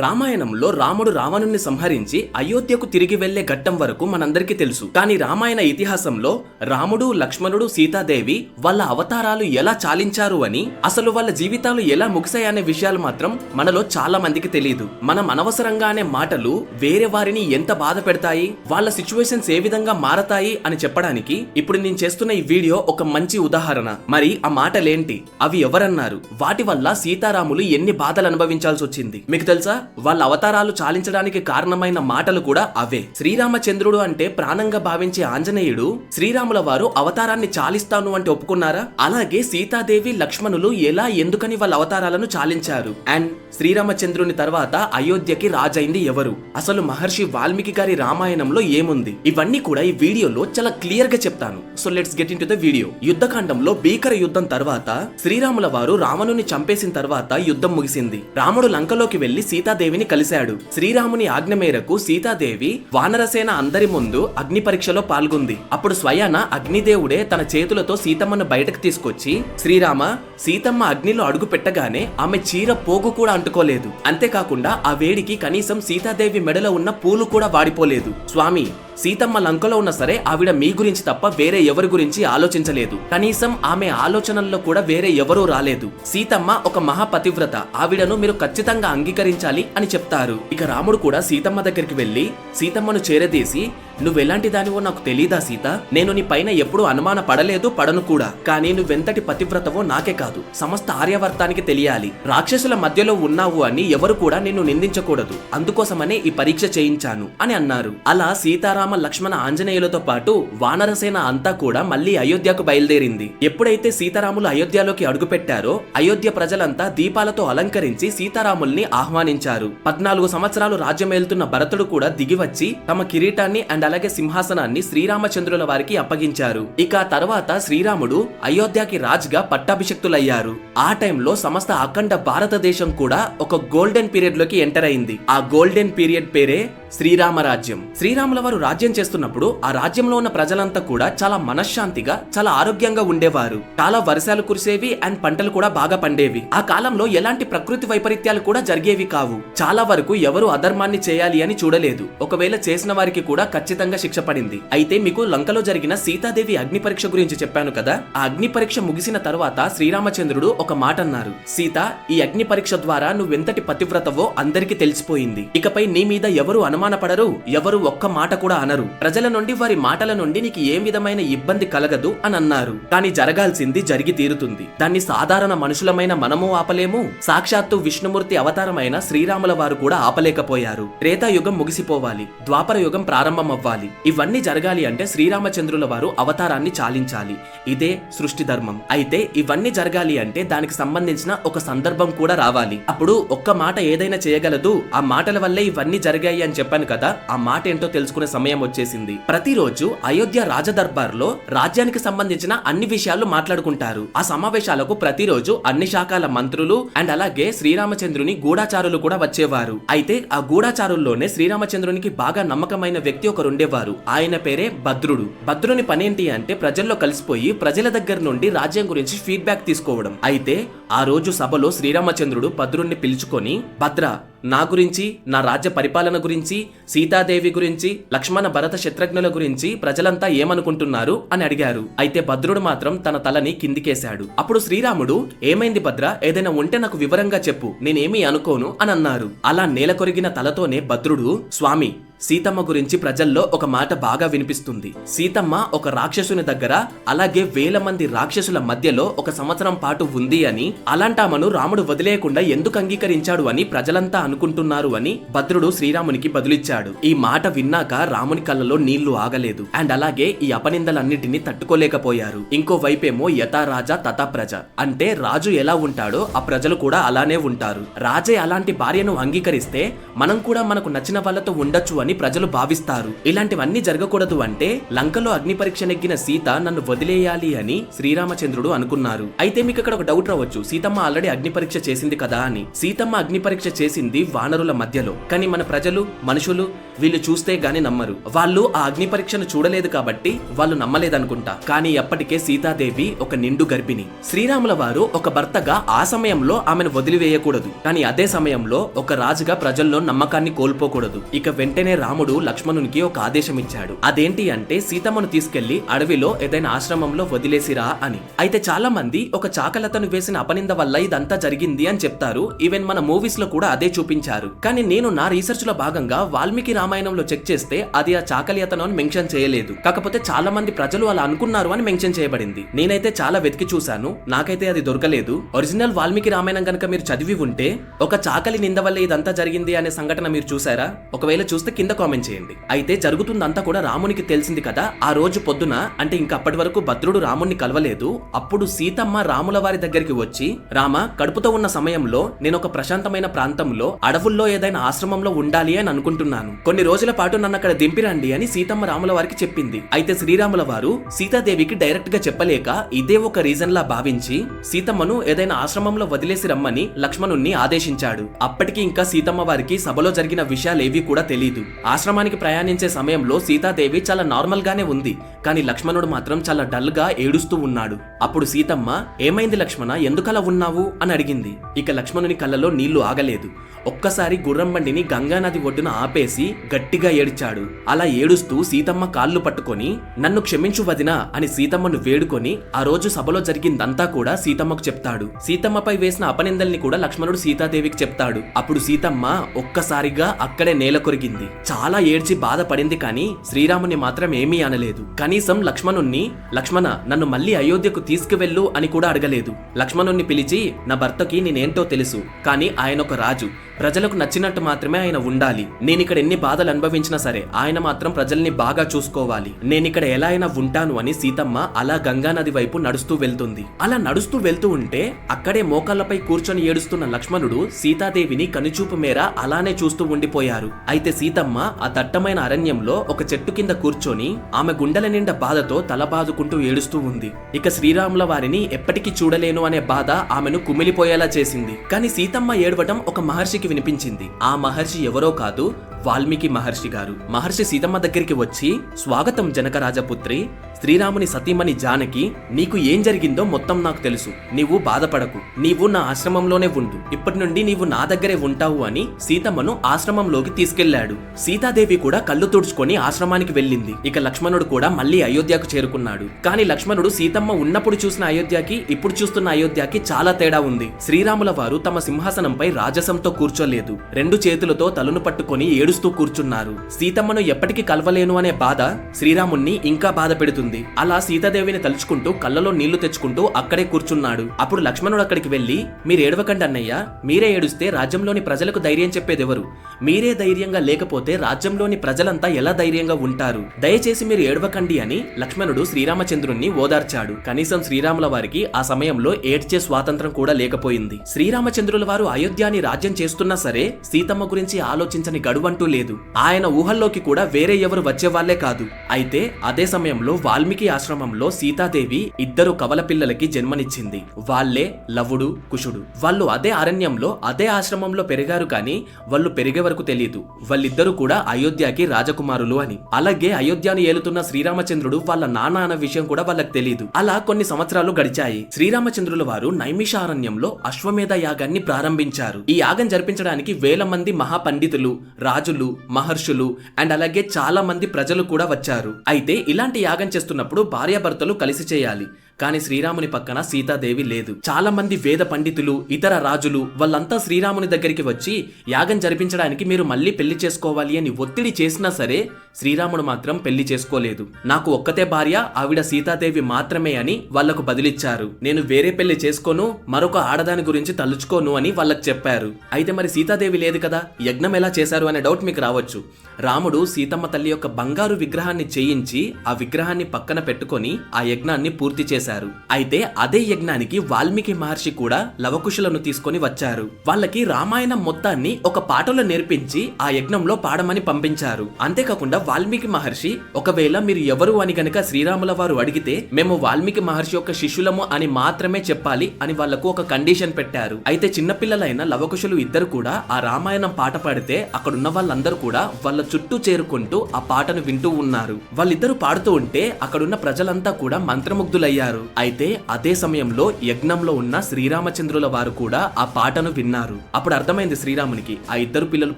రామాయణంలో రాముడు రావణుణ్ణి సంహరించి అయోధ్యకు తిరిగి వెళ్లే ఘట్టం వరకు మనందరికీ తెలుసు. కానీ రామాయణ ఇతిహాసంలో రాముడు, లక్ష్మణుడు, సీతాదేవి వాళ్ళ అవతారాలు ఎలా చాలించారు అని, అసలు వాళ్ళ జీవితాలు ఎలా ముగిశాయనే విషయాలు మాత్రం మనలో చాలా మందికి తెలియదు. మనం అనవసరంగా అనే మాటలు వేరే వారిని ఎంత బాధ పెడతాయి, వాళ్ళ సిచ్యువేషన్స్ ఏ విధంగా మారతాయి అని చెప్పడానికి ఇప్పుడు నేను చేస్తున్న ఈ వీడియో ఒక మంచి ఉదాహరణ. మరి ఆ మాటలేంటి, అవి ఎవరన్నారు, వాటి వల్ల సీతారాములు ఎన్ని బాధలు అనుభవించాల్సి వచ్చింది మీకు తెలుసా? వాళ్ళ అవతారాలు చాలించడానికి కారణమైన మాటలు కూడా అవే. శ్రీరామచంద్రుడు అంటే ప్రాణంగా భావించే ఆంజనేయుడు శ్రీరాముల వారు అవతారాన్ని చాలిస్తాను అంటే ఒప్పుకున్నారా? అలాగే సీతాదేవి, లక్ష్మణులు ఎలా, ఎందుకని వాళ్ళ అవతారాలను చాలించారు? అండ్ శ్రీరామచంద్రుని తర్వాత అయోధ్యకి రాజైంది ఎవరు? అసలు మహర్షి వాల్మీకి గారి రామాయణంలో ఏముంది? ఇవన్నీ కూడా ఈ వీడియోలో చాలా క్లియర్ గా చెప్తాను. So let's get into the video. యుద్ధకాండంలో భీకర యుద్ధం తర్వాత శ్రీరాముల వారు రావణుని చంపేసిన తర్వాత యుద్ధం ముగిసింది. రాముడు లంకలోకి వెళ్లి సీతాదేవిని కలిశాడు. శ్రీరాముని ఆజ్ఞ మేరకు సీతాదేవి వానరసేన అందరి ముందు అగ్ని పరీక్షలో పాల్గొంది. అప్పుడు స్వయాన అగ్నిదేవుడే తన చేతులతో సీతమ్మను బయటకు తీసుకొచ్చి, శ్రీరామ, సీతమ్మ అగ్నిలో అడుగు పెట్టగానే ఆమె చీర పోగు కూడా అంటుకోలేదు. అంతేకాకుండా ఆ వేడికి కనీసం సీతాదేవి మెడలో ఉన్న పూలు కూడా వాడిపోలేదు. స్వామి, సీతమ్మ లంకలో ఉన్న సరే ఆవిడ మీ గురించి తప్ప వేరే ఎవరి గురించి ఆలోచించలేదు. కనీసం ఆమె ఆలోచనల్లో కూడా వేరే ఎవరూ రాలేదు. సీతమ్మ ఒక మహాపతివ్రత, ఆవిడను మీరు ఖచ్చితంగా అంగీకరించాలి అని చెప్తారు. ఇక రాముడు కూడా సీతమ్మ దగ్గరికి వెళ్లి సీతమ్మను చేరదీసి, నువ్వెలాంటి దానివో నాకు తెలీదా సీత? నేను నీ పైన ఎప్పుడూ అనుమాన పడలేదు, పడను కూడా. కానీ నువ్వెంతటి పతివ్రతవో నాకే కాదు, సమస్త ఆర్యవర్తానికి తెలియాలి. రాక్షసుల మధ్యలో ఉన్నావు అని ఎవరు కూడా నిన్ను నిందించకూడదు. అందుకోసమనే ఈ పరీక్ష చేయించాను అని అన్నారు. అలా సీతారామ, లక్ష్మణ, ఆంజనేయులతో పాటు వానరసేన అంతా కూడా మళ్లీ అయోధ్యకు బయలుదేరింది. ఎప్పుడైతే సీతారాములు అయోధ్యలోకి అడుగుపెట్టారో అయోధ్య ప్రజలంతా దీపాలతో అలంకరించి సీతారాముల్ని ఆహ్వానించారు. 14 సంవత్సరాలు రాజ్యమేలుతున్న భరతుడు కూడా దిగివచ్చి తమ కిరీటాన్ని అండ్ అలాగే సింహాసనాన్ని శ్రీరామచంద్రుల వారికి అప్పగించారు. ఇక తర్వాత శ్రీరాముడు అయోధ్యకి రాజుగా పట్టాభిషక్తులయ్యారు. ఆ టైంలో సమస్త అఖండ భారతదేశం కూడా ఒక గోల్డెన్ పీరియడ్ లోకి ఎంటర్ అయింది. ఆ గోల్డెన్ పీరియడ్ పేరే శ్రీరామ రాజ్యం. శ్రీరాముల వారు రాజ్యం చేస్తున్నప్పుడు ఆ రాజ్యంలో ఉన్న ప్రజలంతా కూడా చాలా మనశ్శాంతిగా, చాలా ఆరోగ్యంగా ఉండేవారు. చాలా వర్షాలు కురిసేవి అండ్ పంటలు కూడా బాగా పండేవి. ఆ కాలంలో ఎలాంటి ప్రకృతి వైపరీత్యాలు కూడా జరిగేవి కావు. చాలా వరకు ఎవరు అధర్మాన్ని చేయాలి అని చూడలేదు. ఒకవేళ చేసిన వారికి కూడా ఖచ్చితంగా శిక్ష పడింది. అయితే మీకు లంకలో జరిగిన సీతాదేవి అగ్ని పరీక్ష గురించి చెప్పాను కదా. ఆ అగ్ని పరీక్ష ముగిసిన తర్వాత శ్రీరామచంద్రుడు ఒక మాట అన్నారు. సీత, ఈ అగ్ని పరీక్ష ద్వారా నువ్వెంతటి పతివ్రతవో అందరికీ తెలిసిపోయింది. ఇకపై నీ మీద ఎవరు అనుమానపడరు, ఎవరు ఒక్క మాట కూడా అనరు. ప్రజల నుండి, వారి మాటల నుండి నీకు ఏ విధమైన ఇబ్బంది కలగదు అని అన్నారు. కానీ జరగాల్సింది జరిగి తీరుతుంది. దాన్ని సాధారణ మనుషులమైన మనము ఆపలేము, సాక్షాత్తు విష్ణుమూర్తి అవతారమైన శ్రీరాముల వారు కూడా ఆపలేకపోయారు. త్రేతాయుగం ముగిసిపోవాలి, ద్వాపర యుగం ప్రారంభం అవ్వాలి. ఇవన్నీ జరగాలి అంటే శ్రీరామచంద్రుల వారు అవతారాన్ని చాలించాలి. ఇదే సృష్టి ధర్మం. అయితే ఇవన్నీ జరగాలి అంటే దానికి సంబంధించిన ఒక సందర్భం కూడా రావాలి. అప్పుడు ఒక్క మాట ఏదైనా చేయగలదు. ఆ మాటల వల్లే ఇవన్నీ జరిగాయి అని చెప్పాను కదా. ఆ మాట ఏంటో తెలుసుకునే సమయం వచ్చేసింది. ప్రతిరోజు అయోధ్య రాజదర్బార్లో రాజ్యానికి సంబంధించిన అన్ని విషయాలు మాట్లాడుకుంటారు. ఆ సమావేశాలకు ప్రతిరోజు అన్ని శాఖల మంత్రులు అండ్ అలాగే శ్రీరామచంద్రుని గూఢాచారులు కూడా వచ్చేవారు. అయితే ఆ గూఢాచారుల్లోనే శ్రీరామచంద్రునికి బాగా నమ్మకమైన వ్యక్తి ఒకరు ఉండేవారు. ఆయన పేరే భద్రుడు. భద్రుని పనేంటి అంటే ప్రజల్లో కలిసిపోయి ప్రజల దగ్గర నుండి రాజ్యం గురించి ఫీడ్బ్యాక్ తీసుకోవడం. అయితే ఆ రోజు సభలో శ్రీరామచంద్రుడు భద్రుణ్ణి పిలుచుకొని, భద్ర, నా గురించి, నా రాజ్య పరిపాలన గురించి, సీతాదేవి గురించి, లక్ష్మణ, భరత, శత్రుఘ్నుల గురించి ప్రజలంతా ఏమనుకుంటున్నారు అని అడిగారు. అయితే భద్రుడు మాత్రం తన తలని కిందికేశాడు. అప్పుడు శ్రీరాముడు, ఏమైంది భద్ర, ఏదైనా ఉంటే నాకు వివరంగా చెప్పు, నేనేమీ అనుకోను అని అన్నారు. అలా నేల కొరిగిన తలతోనే భద్రుడు, స్వామి, సీతమ్మ గురించి ప్రజల్లో ఒక మాట బాగా వినిపిస్తుంది. సీతమ్మ ఒక రాక్షసుని దగ్గర, అలాగే వేల మంది రాక్షసుల మధ్యలో ఒక సంవత్సరం పాటు ఉంది అని, అలాంటామను రాముడు వదిలేయకుండా ఎందుకు అంగీకరించాడు అని ప్రజలంతా అనుకుంటున్నారు అని భద్రుడు శ్రీరామునికి బదులిచ్చాడు. ఈ మాట విన్నాక రాముని కళ్ళలో నీళ్లు ఆగలేదు. అండ్ అలాగే ఈ అపనిందలన్నిటిని తట్టుకోలేకపోయారు. ఇంకో వైపేమో యథా రాజా తథా ప్రజ, అంటే రాజు ఎలా ఉంటాడో ఆ ప్రజలు కూడా అలానే ఉంటారు. రాజే అలాంటి భార్యను అంగీకరిస్తే మనం కూడా మనకు నచ్చిన వాళ్ళతో ఉండొచ్చు అని అని ప్రజలు భావిస్తారు. ఇలాంటివన్నీ జరగకూడదు అంటే లంకలో అగ్ని పరీక్ష నెగ్గిన సీత నన్ను వదిలేయాలి అని శ్రీరామచంద్రుడు అనుకున్నారు. అయితే మీకు ఇక్కడ ఒక డౌట్ రావచ్చు, సీతమ్మ ఆల్రెడీ అగ్ని పరీక్ష చేసింది కదా అని. సీతమ్మ అగ్ని పరీక్ష చేసింది వానరుల మధ్యలో, కానీ మన ప్రజలు మనుషులు వీళ్ళు చూస్తే గాని నమ్మరు. వాళ్ళు ఆ అగ్ని పరీక్షను చూడలేదు కాబట్టి వాళ్ళు నమ్మలేదనుకుంటా. కానీ అప్పటికే సీతాదేవి ఒక నిండు గర్భిణి. శ్రీరాముల వారు ఒక భర్తగా ఆ సమయంలో ఆమెను వదిలివేయకూడదు, కానీ అదే సమయంలో ఒక రాజుగా ప్రజల్లో నమ్మకాన్ని కోల్పోకూడదు. ఇక వెంటనే రాముడు లక్ష్మణునికి ఒక ఆదేశం ఇచ్చాడు. అదేంటి అంటే సీతమ్మను తీసుకెళ్లి అడవిలో ఏదైనా ఆశ్రమంలో వదిలేసిరా అని. అయితే చాలా మంది ఒక చాకలతను వేసిన అపనింద వల్ల ఇదంతా జరిగింది అని చెప్తారు. ఈవెన్ మన మూవీస్ లో కూడా అదే చూపించారు. కానీ నేను నా రీసెర్చ్ లో భాగంగా వాల్మీకి రామాయణంలో చెక్ చేస్తే అది ఆ చాకలియతను అని మెన్షన్ చేయలేదు. కాకపోతే చాలా మంది ప్రజలు అలా అనుకున్నారు అని మెన్షన్ చేయబడింది. నేనైతే చాలా వెతికి చూశాను, నాకైతే అది దొరకలేదు. ఒరిజినల్ వాల్మీకి రామాయణం కనుక మీరు చదివి ఉంటే ఒక చాకలి నింద వల్ల ఇదంతా జరిగింది అనే సంఘటన మీరు చూసారా? ఒకవేళ చూస్తే కింద కామెంట్ చేయండి. అయితే జరుగుతుందంతా కూడా రామునికి తెలిసింది కదా. ఆ రోజు పొద్దున, అంటే ఇంకా అప్పటి వరకు భద్రుడు రాముణ్ణి కలవలేదు. అప్పుడు సీతమ్మ రాముల వారి దగ్గరికి వచ్చి, రామ, కడుపుతో ఉన్న సమయంలో నేను ఒక ప్రశాంతమైన ప్రాంతంలో అడవుల్లో ఏదైనా ఆశ్రమంలో ఉండాలి అని అనుకుంటున్నాను. కొన్ని రోజుల పాటు నన్ను అక్కడ దింపిరండి అని సీతమ్మ రాముల వారికి చెప్పింది. అయితే శ్రీరాముల వారు సీతాదేవికి డైరెక్ట్ గా చెప్పలేక ఇదే ఒక రీజన్ లా భావించి సీతమ్మను ఏదైనా ఆశ్రమంలో వదిలేసి రమ్మని లక్ష్మణుణ్ణి ఆదేశించాడు. అప్పటికి ఇంకా సీతమ్మ వారికి సభలో జరిగిన విషయాలేవి కూడా తెలీదు. ఆశ్రమానికి ప్రయాణించే సమయంలో సీతాదేవి చాలా నార్మల్ గానే ఉంది, కానీ లక్ష్మణుడు మాత్రం చాలా డల్ గా ఏడుస్తూ ఉన్నాడు. అప్పుడు సీతమ్మ, ఏమైంది లక్ష్మణ, ఎందుకలా ఉన్నావు అని అడిగింది. ఇక లక్ష్మణుని కళ్ళలో నీళ్లు ఆగలేదు. ఒక్కసారి గుర్రం బండిని గంగానది ఒడ్డున ఆపేసి గట్టిగా ఏడ్చాడు. అలా ఏడుస్తూ సీతమ్మ కాళ్ళు పట్టుకొని, నన్ను క్షమించు వదినా అని సీతమ్మను వేడుకొని ఆ రోజు సభలో జరిగిందంతా కూడా సీతమ్మకు చెప్తాడు. సీతమ్మపై వేసిన అపనిందల్ని కూడా లక్ష్మణుడు సీతాదేవికి చెప్తాడు. అప్పుడు సీతమ్మ ఒక్కసారిగా అక్కడే నేల కొరిగింది. చాలా ఏడ్చి బాధపడింది, కానీ శ్రీరాముని మాత్రం ఏమీ అనలేదు. కనీసం లక్ష్మణుణ్ణి, లక్ష్మణ నన్ను మళ్ళీ అయోధ్యకు తీసుకువెళ్ళు అని కూడా అడగలేదు. లక్ష్మణుణ్ణి పిలిచి, నా భర్తకి నేనేంటో తెలుసు, కానీ ఆయన ఒక రాజు, ప్రజలకు నచ్చినట్టు మాత్రమే ఆయన ఉండాలి. నేనిక్కడ ఎన్ని బాధలు అనుభవించినా సరే ఆయన మాత్రం ప్రజల్ని బాగా చూసుకోవాలి. నేనిక్కడ ఎలా అయినా ఉంటాను అని సీతమ్మ అలా గంగానది వైపు నడుస్తూ వెళ్తుంది. అలా నడుస్తూ వెళ్తూ ఉంటే అక్కడే మోకాళ్లపై కూర్చొని ఏడుస్తున్న లక్ష్మణుడు సీతాదేవిని కనుచూపు మేర అలానే చూస్తూ ఉండిపోయారు. అయితే సీతమ్మ ఆ దట్టమైన అరణ్యంలో ఒక చెట్టు కింద కూర్చొని ఆమె గుండెల నిండా బాధతో తల బాదుకుంటూ ఏడుస్తూ ఉంది. ఇక శ్రీరాముల వారిని ఎప్పటికీ చూడలేను అనే బాధ ఆమెను కుమిలిపోయేలా చేసింది. కానీ సీతమ్మ ఏడవటం ఒక మహర్షికి వినిపించింది. ఆ మహర్షి ఎవరో కాదు, వాల్మీకి మహర్షి గారు. మహర్షి సీతమ్మ దగ్గరికి వచ్చి, స్వాగతం జనక రాజపుత్రి, శ్రీరాముని సతీమణి జానకి, నీకు ఏం జరిగిందో మొత్తం నాకు తెలుసు. నీవు బాధపడకు, నీవు నా ఆశ్రమంలోనే ఉండు, ఇప్పటి నుండి నీవు నా దగ్గరే ఉంటావు అని సీతమ్మను ఆశ్రమంలోకి తీసుకెళ్లాడు. సీతాదేవి కూడా కళ్ళు తుడుచుకొని ఆశ్రమానికి వెళ్ళింది. ఇక లక్ష్మణుడు కూడా మళ్ళీ అయోధ్యకు చేరుకున్నాడు. కానీ లక్ష్మణుడు సీతమ్మ ఉన్నప్పుడు చూసిన అయోధ్యకి ఇప్పుడు చూస్తున్న అయోధ్యకి చాలా తేడా ఉంది. శ్రీరాముల వారు తమ సింహాసనంపై రాజసంతో కూర్చోలేదు, రెండు చేతులతో తలను పట్టుకొని ఏడుస్తూ కూర్చున్నారు. సీతమ్మను ఎప్పటికీ కలవలేను అనే బాధ శ్రీరాముణ్ణి ఇంకా బాధ పెడుతుంది. అలా సీతాదేవిని తలుచుకుంటూ కళ్ళలో నీళ్లు తెచ్చుకుంటూ అక్కడే కూర్చున్నాడు. అప్పుడు లక్ష్మణుడు అక్కడికి వెళ్లి, మీరు ఏడవకండి అన్నయ్య, మీరే ఏడుస్తే రాజ్యంలోని ప్రజలకు ధైర్యం చెప్పేదెవరు? మీరే ధైర్యంగా లేకపోతే రాజ్యంలోని ప్రజలంతా ఎలా ధైర్యంగా ఉంటారు? దయచేసి మీరు ఏడవకండి అని లక్ష్మణుడు శ్రీరామచంద్రుణ్ణి ఓదార్చాడు. కనీసం శ్రీరాముల వారికి ఆ సమయంలో ఏడ్చే స్వాతంత్రం కూడా లేకపోయింది. శ్రీరామచంద్రుల వారు అయోధ్యని రాజ్యం చేస్తున్నా సరే సీతమ్మ గురించి ఆలోచించని గడువంటూ లేదు. ఆయన ఊహల్లోకి కూడా వేరే ఎవరు వచ్చేవాళ్లే కాదు. అయితే అదే సమయంలో వాల్మీకి ఆశ్రమంలో సీతాదేవి ఇద్దరు కవల పిల్లలకి జన్మనిచ్చింది. వాళ్లే లవుడు, కుశుడు. వాళ్ళు అదే అరణ్యంలో అదే ఆశ్రమంలో పెరిగారు, కానీ వాళ్ళు పెరిగే వరకు తెలియదు వాళ్ళిద్దరూ కూడా అయోధ్యకి రాజకుమారులు అని. అలాగే అయోధ్యను ఏలుతున్న శ్రీరామచంద్రుడు వాళ్ళ నాన్న అన్న విషయం కూడా వాళ్ళకి తెలియదు. అలా కొన్ని సంవత్సరాలు గడిచాయి. శ్రీరామచంద్రుల వారు నైమిషారణ్యంలో అశ్వమేధ యాగాన్ని ప్రారంభించారు. ఈ యాగం జరిపించడానికి వేల మంది మహాపండితులు, రాజులు, మహర్షులు అండ్ అలాగే చాలా మంది ప్రజలు కూడా వచ్చారు. అయితే ఇలాంటి యాగం చేస్తున్నప్పుడు భార్యాభర్తలు కలిసి చేయాలి. కానీ శ్రీరాముని పక్కన సీతాదేవి లేదు. చాలా మంది వేద పండితులు, ఇతర రాజులు వాళ్ళంతా శ్రీరాముని దగ్గరికి వచ్చి యాగం జరిపించడానికి మీరు మళ్ళీ పెళ్లి చేసుకోవాలి అని ఒత్తిడి చేసినా సరే శ్రీరాముడు మాత్రం పెళ్లి చేసుకోలేదు. నాకు ఒక్కతే భార్య, ఆవిడ సీతాదేవి మాత్రమే అని వాళ్లకు బదిలిచ్చారు. నేను వేరే పెళ్లి చేసుకోను, మరొక ఆడదాని గురించి తలుచుకోను అని వాళ్ళకి చెప్పారు. అయితే మరి సీతాదేవి లేదు కదా, యజ్ఞం ఎలా చేశారు అనే డౌట్ మీకు రావచ్చు. రాముడు సీతమ్మ తల్లి యొక్క బంగారు విగ్రహాన్ని చేయించి ఆ విగ్రహాన్ని పక్కన పెట్టుకొని ఆ యజ్ఞాన్ని పూర్తి చేశారు. చేశారు. అయితే అదే యజ్ఞానికి వాల్మీకి మహర్షి కూడా లవకుశులను తీసుకొని వచ్చారు. వాళ్ళకి రామాయణం మొత్తాన్ని ఒక పాటలో నేర్పించి ఆ యజ్ఞంలో పాడమని పంపించారు. అంతేకాకుండా వాల్మీకి మహర్షి ఒకవేళ మీరు ఎవరు అని గనక శ్రీరాముల వారు అడిగితే మేము వాల్మీకి మహర్షి యొక్క శిష్యులము అని మాత్రమే చెప్పాలి అని వాళ్లకు ఒక కండిషన్ పెట్టారు. అయితే చిన్నపిల్లలైన లవకుశులు ఇద్దరు కూడా ఆ రామాయణం పాట పాడితే అక్కడున్న వాళ్ళందరూ కూడా వాళ్ళ చుట్టూ చేరుకుంటూ ఆ పాటను వింటూ ఉన్నారు. వాళ్ళిద్దరూ పాడుతూ ఉంటే అక్కడున్న ప్రజలంతా కూడా మంత్రముగ్ధులయ్యారు. అయితే అదే సమయంలో యజ్ఞంలో ఉన్న శ్రీరామచంద్రుల వారు కూడా ఆ పాటను విన్నారు. అప్పుడు అర్థమైంది శ్రీరామునికి ఆ ఇద్దరు పిల్లలు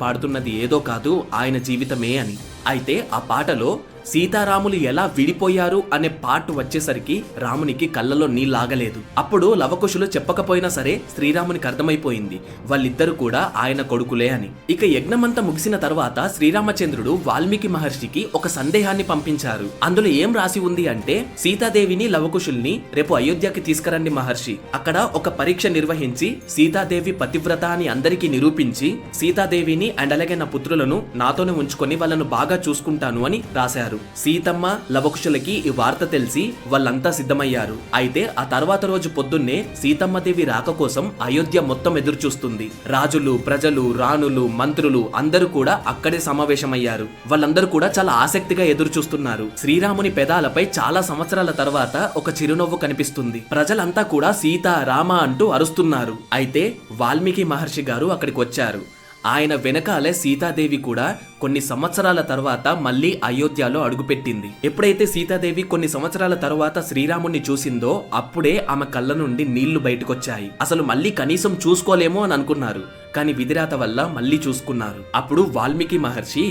పాడుతున్నది ఏదో కాదు, ఆయన జీవితమే అని. అయితే ఆ పాటలో సీతారాములు ఎలా విడిపోయారు అనే పాట వచ్చేసరికి రామునికి కళ్ళలో నీళ్ళాగలేదు. అప్పుడు లవకుశులు చెప్పకపోయినా సరే శ్రీరామునికి అర్థమైపోయింది వాళ్ళిద్దరు కూడా ఆయన కొడుకులే అని. ఇక యజ్ఞమంతా ముగిసిన తర్వాత శ్రీరామచంద్రుడు వాల్మీకి మహర్షికి ఒక సందేహాన్ని పంపించారు. అందులో ఏం రాసి ఉంది అంటే, సీతాదేవిని లవకుశుల్ని రేపు అయోధ్యకి తీసుకురండి మహర్షి. అక్కడ ఒక పరీక్ష నిర్వహించి సీతాదేవి పతివ్రత అని అందరికీ నిరూపించి సీతాదేవిని అండ్ అలాగే నా పుత్రులను నాతోనే ఉంచుకొని వాళ్ళను బాగా చూసుకుంటాను అని రాశారు. సీతమ్మ లవకుశులకి ఈ వార్త తెలిసి వాళ్ళంతా సిద్ధమయ్యారు. అయితే ఆ తర్వాత రోజు పొద్దున్నే సీతమ్మదేవి రాక కోసం అయోధ్య మొత్తం ఎదురు చూస్తుంది. రాజులు, ప్రజలు, రాణులు, మంత్రులు అందరూ కూడా అక్కడే సమావేశమయ్యారు. వాళ్ళందరూ కూడా చాలా ఆసక్తిగా ఎదురు చూస్తున్నారు. శ్రీరాముని పెదాలపై చాలా సంవత్సరాల తర్వాత ఒక చిరునవ్వు కనిపిస్తుంది. ప్రజలంతా కూడా సీత, రామ అంటూ అరుస్తున్నారు. అయితే వాల్మీకి మహర్షి గారు అక్కడికి వచ్చారు. ఆయన వెనకాలే సీతాదేవి కూడా కొన్ని సంవత్సరాల తర్వాత మళ్ళీ అయోధ్యలో అడుగుపెట్టింది. ఎప్పుడైతే సీతాదేవి కొన్ని సంవత్సరాల తర్వాత శ్రీరాముణ్ణి చూసిందో అప్పుడే ఆమె కళ్ళ నుండి నీళ్లు బయటకొచ్చాయి. అసలు మళ్ళీ కనీసం చూసుకోలేమో అని అనుకున్నారు, కానీ విధిరాత వల్ల మళ్ళీ చూసుకున్నారు. అప్పుడు వాల్మీకి మహర్షి,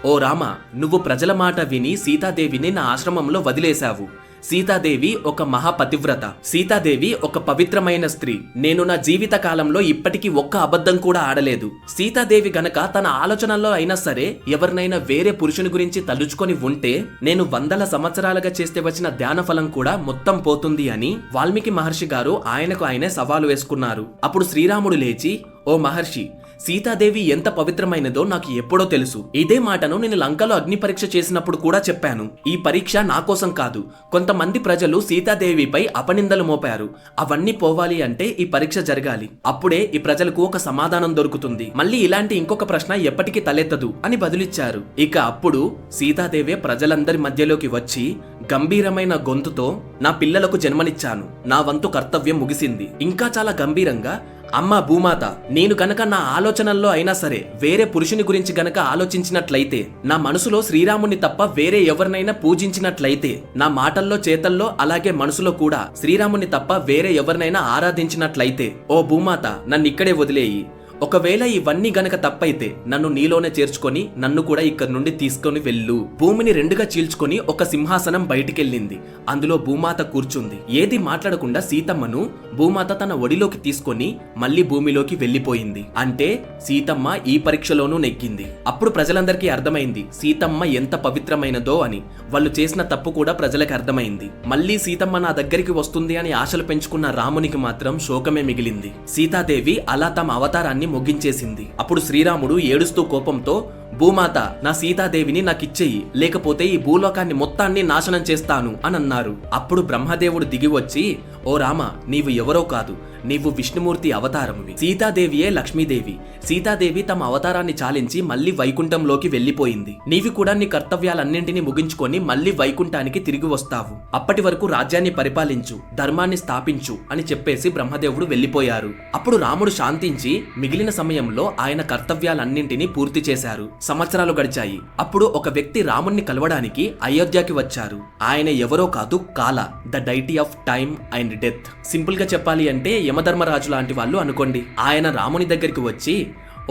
ఓ రామ, నువ్వు ప్రజల మాట విని సీతాదేవిని నా ఆశ్రమంలో వదిలేశావు. సీతాదేవి ఒక మహాపతివ్రత, సీతాదేవి ఒక పవిత్రమైన స్త్రీ. నేను నా జీవిత కాలంలో ఇప్పటికీ ఒక్క అబద్ధం కూడా ఆడలేదు. సీతాదేవి గనక తన ఆలోచనల్లో అయినా సరే ఎవరినైనా వేరే పురుషుని గురించి తలుచుకొని ఉంటే నేను వందల సంవత్సరాలుగా చేస్తే వచ్చిన ధ్యాన ఫలం కూడా మొత్తం పోతుంది అని వాల్మీకి మహర్షి గారు ఆయనకు ఆయనే సవాలు వేసుకున్నారు. అప్పుడు శ్రీరాముడు లేచి, ఓ మహర్షి, సీతాదేవి ఎంత పవిత్రమైనదో నాకు ఎప్పుడో తెలుసు. ఇదే మాటను నేను లంకలో అగ్ని పరీక్ష చేసినప్పుడు కూడా చెప్పాను. ఈ పరీక్ష నా కోసం కాదు, కొంతమంది ప్రజలు సీతాదేవిపై అపనిందలు మోపారు. అవన్నీ పోవాలి అంటే ఈ పరీక్ష జరగాలి. అప్పుడే ఈ ప్రజలకు ఒక సమాధానం దొరుకుతుంది. మళ్ళీ ఇలాంటి ఇంకొక ప్రశ్న ఎప్పటికీ తలెత్తదు అని బదులిచ్చారు. ఇక అప్పుడు సీతాదేవి ప్రజలందరి మధ్యలోకి వచ్చి గంభీరమైన గొంతుతో, నా పిల్లలకు జన్మనిచ్చాను, నా వంతు కర్తవ్యం ముగిసింది. ఇంకా చాలా గంభీరంగా, అమ్మ భూమాత, నేను గనక నా ఆలోచనల్లో అయినా సరే వేరే పురుషుని గురించి గనక ఆలోచించినట్లయితే, నా మనసులో శ్రీరాముని తప్ప వేరే ఎవరినైనా పూజించినట్లయితే, నా మాటల్లో చేతల్లో అలాగే మనసులో కూడా శ్రీరాముని తప్ప వేరే ఎవరినైనా ఆరాధించినట్లయితే, ఓ భూమాత, నన్ను ఇక్కడే వదిలేయి. ఒకవేళ ఇవన్నీ గనక తప్పైతే నన్ను నీలోనే చేర్చుకొని నన్ను కూడా ఇక్కడి నుండి తీసుకొని వెళ్ళు. భూమిని రెండుగా చీల్చుకొని ఒక సింహాసనం బయటికెళ్ళింది. అందులో భూమాత కూర్చుంది. ఏది మాట్లాడకుండా సీతమ్మను భూమాత తన ఒడిలోకి తీసుకొని మళ్ళీ భూమిలోకి వెళ్లిపోయింది. అంటే సీతమ్మ ఈ పరీక్షలోనూ నెగ్గింది. అప్పుడు ప్రజలందరికీ అర్థమైంది సీతమ్మ ఎంత పవిత్రమైనదో అని. వాళ్ళు చేసిన తప్పు కూడా ప్రజలకు అర్థమైంది. మళ్ళీ సీతమ్మ నా దగ్గరికి వస్తుంది అని ఆశలు పెంచుకున్న రామునికి మాత్రం శోకమే మిగిలింది. సీతాదేవి అలా తమ అవతారాన్ని ముగించేసింది. అప్పుడు శ్రీరాముడు ఏడుస్తూ కోపంతో, భూమాత, నా సీతాదేవిని నాకిచ్చేయి, లేకపోతే ఈ భూలోకాన్ని మొత్తాన్ని నాశనం చేస్తాను అని అన్నారు. అప్పుడు బ్రహ్మదేవుడు దిగి వచ్చి, ఓ రామ, నీవు ఎవరో కాదు, నీవు విష్ణుమూర్తి అవతారమువి. సీతాదేవియే లక్ష్మీదేవి. సీతాదేవి తమ అవతారాన్ని చాలించి మళ్లీ వైకుంఠంలోకి వెళ్లిపోయింది. నీవి కూడా నీ కర్తవ్యాలన్నింటినీ ముగించుకొని మళ్లీ వైకుంఠానికి తిరిగి వస్తావు. అప్పటి వరకు రాజ్యాన్ని పరిపాలించు, ధర్మాన్ని స్థాపించు అని చెప్పేసి బ్రహ్మదేవుడు వెళ్లిపోయారు. అప్పుడు రాముడు శాంతించి మిగిలిన సమయంలో ఆయన కర్తవ్యాలన్నింటినీ పూర్తి చేశారు. సంవత్సరాలు గడిచాయి. అప్పుడు ఒక వ్యక్తి రాముణ్ణి కలవడానికి అయోధ్యకి వచ్చారు. ఆయన ఎవరో కాదు, కాల, the deity of time and death. Simple గా చెప్పాలి అంటే యమధర్మరాజు లాంటి వాళ్ళు అనుకోండి. ఆయన రాముని దగ్గరికి వచ్చి,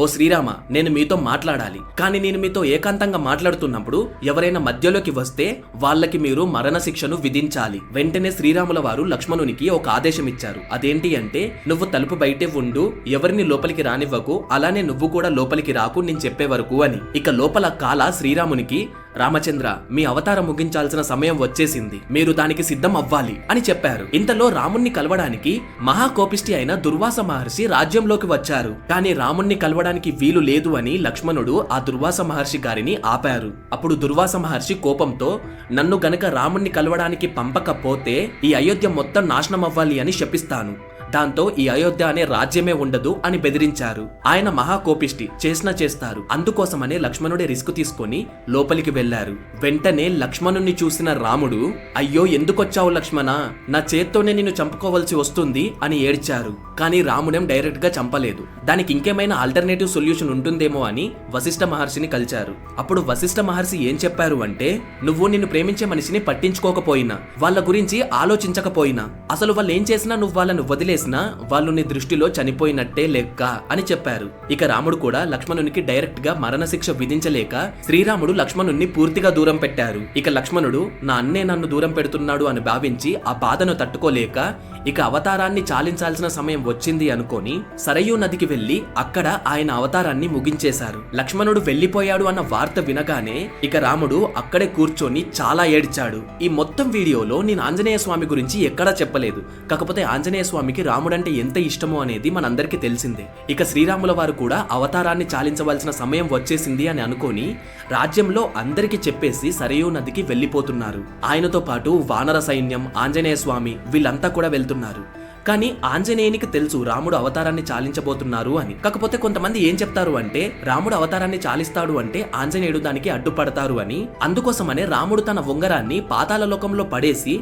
ఓ శ్రీరామ, నేను మీతో మాట్లాడాలి, కానీ నేను మీతో ఏకాంతంగా మాట్లాడుతున్నప్పుడు ఎవరైనా మధ్యలోకి వస్తే వాళ్ళకి మీరు మరణ శిక్షను విధించాలి. వెంటనే శ్రీరాముల వారు లక్ష్మణునికి ఒక ఆదేశం ఇచ్చారు. అదేంటి అంటే, నువ్వు తలుపు బయటే ఉండు, ఎవరిని లోపలికి రానివ్వకు, అలానే నువ్వు కూడా లోపలికి రాకు నేను చెప్పే వరకు అని. ఇక లోపల కాల శ్రీరామునికి, రామచంద్ర, మీ అవతారం ముగించాల్సిన సమయం వచ్చేసింది, మీరు దానికి సిద్ధం అవ్వాలి అని చెప్పారు. ఇంతలో రాముణ్ణి కలవడానికి మహాకోపిష్టి అయిన దుర్వాస మహర్షి రాజ్యంలోకి వచ్చారు. కానీ రాముణ్ణి కలవడానికి వీలు లేదు అని లక్ష్మణుడు ఆ దుర్వాస మహర్షి గారిని ఆపారు. అప్పుడు దుర్వాస మహర్షి కోపంతో, నన్ను గనక రాముణ్ణి కలవడానికి పంపకపోతే ఈ అయోధ్య మొత్తం నాశనం అవ్వాలి అని శపిస్తాను, దాంతో ఈ అయోధ్య అనే రాజ్యమే ఉండదు అని బెదిరించారు. ఆయన మహాకోపిష్టి, చేస్తారు. అందుకోసమనే లక్ష్మణుడే రిస్క్ తీసుకొని లోపలికి వెళ్లారు. వెంటనే లక్ష్మణుణ్ణి చూసిన రాముడు, అయ్యో ఎందుకొచ్చావు లక్ష్మణ, నా చేత్తోనే నిన్ను చంపుకోవాల్సి వస్తుంది అని ఏడ్చారు. కానీ రాముడేం డైరెక్ట్ గా చంపలేదు. దానికి ఇంకేమైనా ఆల్టర్నేటివ్ సొల్యూషన్ ఉంటుందేమో అని వశిష్ఠ మహర్షిని కలిచారు. అప్పుడు వశిష్ఠ మహర్షి ఏం చెప్పారు అంటే, నువ్వు నిన్ను ప్రేమించే మనిషిని పట్టించుకోకపోయినా, వాళ్ళ గురించి ఆలోచించకపోయినా, అసలు వాళ్ళు ఏం చేసినా నువ్వు వాళ్ళను వదిలేసినా వాళ్ళు నీ దృష్టిలో చనిపోయినట్టే లెక్క అని చెప్పారు. ఇక రాముడు కూడా లక్ష్మణునికి డైరెక్ట్ గా మరణశిక్ష విధించలేక శ్రీరాముడు లక్ష్మణుణ్ణి పూర్తిగా దూరం పెట్టారు. ఇక లక్ష్మణుడు నా అన్నే నన్ను దూరం పెడుతున్నాడు అని భావించి ఆ బాధను తట్టుకోలేక ఇక అవతారాన్ని చాలించాల్సిన సమయం వచ్చింది అనుకొని సరయూ నదికి వెళ్లి అక్కడ ఆయన అవతారాన్ని ముగించేశారు. లక్ష్మణుడు వెళ్లిపోయాడు అన్న వార్త వినగానే ఇక రాముడు అక్కడే కూర్చొని చాలా ఏడ్చాడు. ఈ మొత్తం వీడియోలో నేను ఆంజనేయ స్వామి గురించి ఎక్కడా చెప్పలేదు. కాకపోతే ఆంజనేయ స్వామికి రాముడంటే ఎంత ఇష్టమో అనేది మనందరికీ తెలిసిందే. ఇక శ్రీరాముల వారు కూడా అవతారాన్ని చాలించవలసిన సమయం వచ్చేసింది అని అనుకొని రాజ్యంలో అందరికీ చెప్పేసి సరయూ నదికి వెళ్లిపోతున్నారు. ఆయనతో పాటు వానర సైన్యం, ఆంజనేయ స్వామి వీళ్ళంతా కూడా వెళ్తున్నారు. కానీ ఆంజనేయునికి తెలుసు రాముడు అవతారాన్ని చాలించబోతున్నారు అని. కాకపోతే కొంతమంది ఏం చెప్తారు అంటే, రాముడు అవతారాన్ని చాలిస్తాడు అంటే ఆంజనేయుడు దానికి అడ్డుపడతారు అని. అందుకోసమనే రాముడు తన ఉంగరాన్ని పాతాళ లోకంలో పడేసి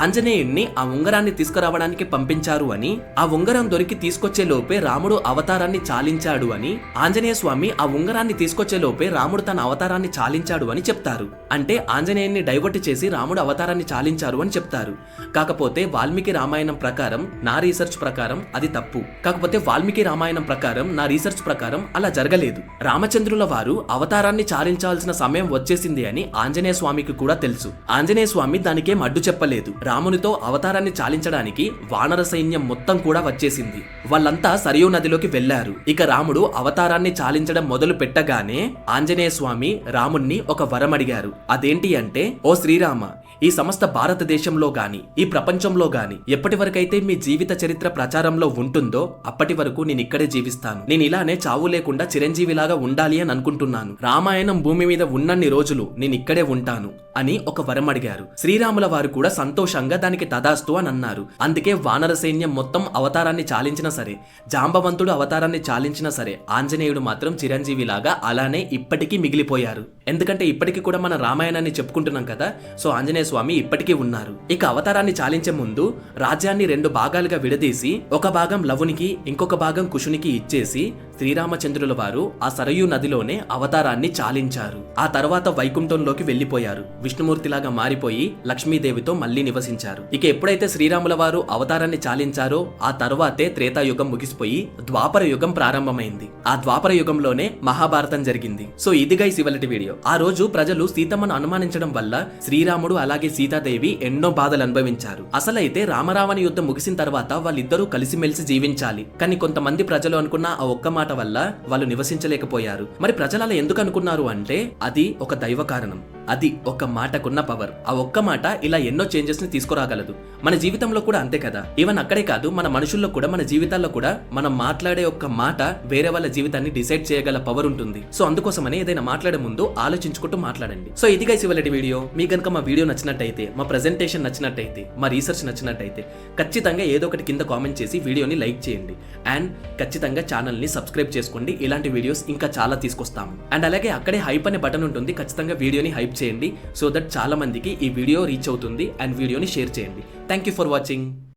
ఆంజనేయుడిని ఆ ఉంగరాన్ని తీసుకురావడానికి పంపించారు అని, ఆ ఉంగరం దొరికి తీసుకొచ్చే లోపే రాముడు అవతారాన్ని చాలించాడు అని, ఆంజనేయ స్వామి ఆ ఉంగరాన్ని తీసుకొచ్చే లోపే రాముడు తన అవతారాన్ని చాలించాడు అని చెప్తారు. అంటే ఆంజనేయుడిని డైవర్ట్ చేసి రాముడు అవతారాన్ని చాలించారు అని చెప్తారు. కాకపోతే వాల్మీకి రామాయణం ప్రకారం, నా రీసెర్చ్ ప్రకారం అది తప్పు. కాకపోతే వాల్మీకి రామాయణం ప్రకారం, నా రీసెర్చ్ ప్రకారం అలా జరగలేదు. రామచంద్రుల వారు అవతారాన్ని చాలించాల్సిన సమయం వచ్చేసింది అని ఆంజనేయ స్వామికి కూడా తెలుసు. ఆంజనేయ స్వామి దానికేం అడ్డు చెప్పలేదు. రామునితో అవతారాన్ని చాలించడానికి వానర సైన్యం మొత్తం కూడా వచ్చేసింది. వాళ్ళంతా సరయూ నదిలోకి వెళ్లారు. ఇక రాముడు అవతారాన్ని చాలించడం మొదలు పెట్టగానే ఆంజనేయ స్వామి రాముణ్ణి ఒక వరం అడిగారు. అదేంటి అంటే, ఓ శ్రీరామ, ఈ సమస్త భారతదేశంలో గాని, ఈ ప్రపంచంలో గాని ఎప్పటి వరకైతే మీ జీవిత చరిత్ర ప్రచారంలో ఉంటుందో అప్పటి వరకు నేను ఇక్కడే జీవిస్తాను. నేను ఇలానే చావు లేకుండా చిరంజీవిలాగా ఉండాలి అని అనుకుంటున్నాను. రామాయణం భూమి మీద ఉన్నన్ని రోజులు నేను ఇక్కడే ఉంటాను అని ఒక వరం అడిగారు. శ్రీరాముల వారు కూడా సంతోషంగా దానికి తదాస్తు అని అన్నారు. అందుకే వానర సైన్యం మొత్తం అవతారాన్ని చాలించినా సరే, జాంబవంతుడు అవతారాన్ని చాలించినా సరే, ఆంజనేయుడు మాత్రం చిరంజీవిలాగా అలానే ఇప్పటికీ మిగిలిపోయారు. ఎందుకంటే ఇప్పటికీ కూడా మన రామాయణాన్ని చెప్పుకుంటున్నాం కదా, సో ఆంజనేయ స్వామి ఇప్పటికీ ఉన్నారు. ఇక అవతారాన్ని చాలించే ముందు రాజ్యాన్ని 2 భాగాలుగా విడదీసి ఒక భాగం లవునికి, ఇంకొక భాగం కుశునికి ఇచ్చేసి శ్రీరామచంద్రుల వారు ఆ సరయూ నదిలోనే అవతారాన్ని చాలించారు. ఆ తర్వాత వైకుంఠంలోకి వెళ్లిపోయారు. విష్ణుమూర్తిలాగా మారిపోయి లక్ష్మీదేవితో మళ్లీ నివసించారు. ఇక ఎప్పుడైతే శ్రీరాముల వారు అవతారాన్ని చాలించారో ఆ తర్వాతే త్రేతాయుగం ముగిసిపోయి ద్వాపర యుగం ప్రారంభమైంది. ఆ ద్వాపర యుగంలోనే మహాభారతం జరిగింది. సో ఇది గైస్ ఇవాల్టి వీడియో. ఆ రోజు ప్రజలు సీతమ్మను అనుమానించడం వల్ల శ్రీరాముడు అలాగే సీతాదేవి ఎన్నో బాధలు అనుభవించారు. అసలైతే రామరావణ యుద్ధం ముగిసిన తర్వాత వాళ్ళిద్దరూ కలిసిమెలిసి జీవించాలి. కానీ కొంతమంది ప్రజలు అనుకున్న ఆ ఒక్క మాట వల్ల వాళ్ళు నివసించలేకపోయారు. మరి ప్రజలు అలా ఎందుకు అనుకున్నారు అంటే, అది ఒక దైవ కారణం. అది ఒక మాటకున్న పవర్. ఆ ఒక్క మాట ఇలా ఎన్నో చేంజెస్ ని తీసుకురాగలదు. మన జీవితంలో కూడా అంతే కదా. ఈవెన్ అక్కడే కాదు, మన మనుషుల్లో కూడా, మన జీవితాల్లో కూడా మనం మాట్లాడే ఒక్క మాట వేరే వాళ్ళ జీవితాన్ని డిసైడ్ చేయగల పవర్ ఉంటుంది. సో అందుకోసమనే ఏదైనా మాట్లాడే ముందు ఆలోచించుకుంటూ మాట్లాడండి. సో ఇది గైస్ ఇవాల్టి వీడియో. మీ గనుక మా వీడియో నచ్చినట్టయితే, మా ప్రెజెంటేషన్ నచ్చినట్టయితే, మా రీసెర్చ్ నచ్చినట్టయితే ఖచ్చితంగా ఏదో ఒకటి కింద కామెంట్ చేసి వీడియోని లైక్ చేయండి. అండ్ ఖచ్చితంగా ఛానల్ ని సబ్స్క్రైబ్ చేసుకోండి. ఇలాంటి వీడియోస్ ఇంకా చాలా తీసుకొస్తాము. అండ్ అలాగే అక్కడే హైప్ అనే బటన్ ఉంటుంది. ఖచ్చితంగా వీడియోని హైప్ చేయండి, సో దట్ చాలా మందికి ఈ వీడియో రీచ్ అవుతుంది. అండ్ వీడియోని షేర్ చేయండి. Thank you for watching.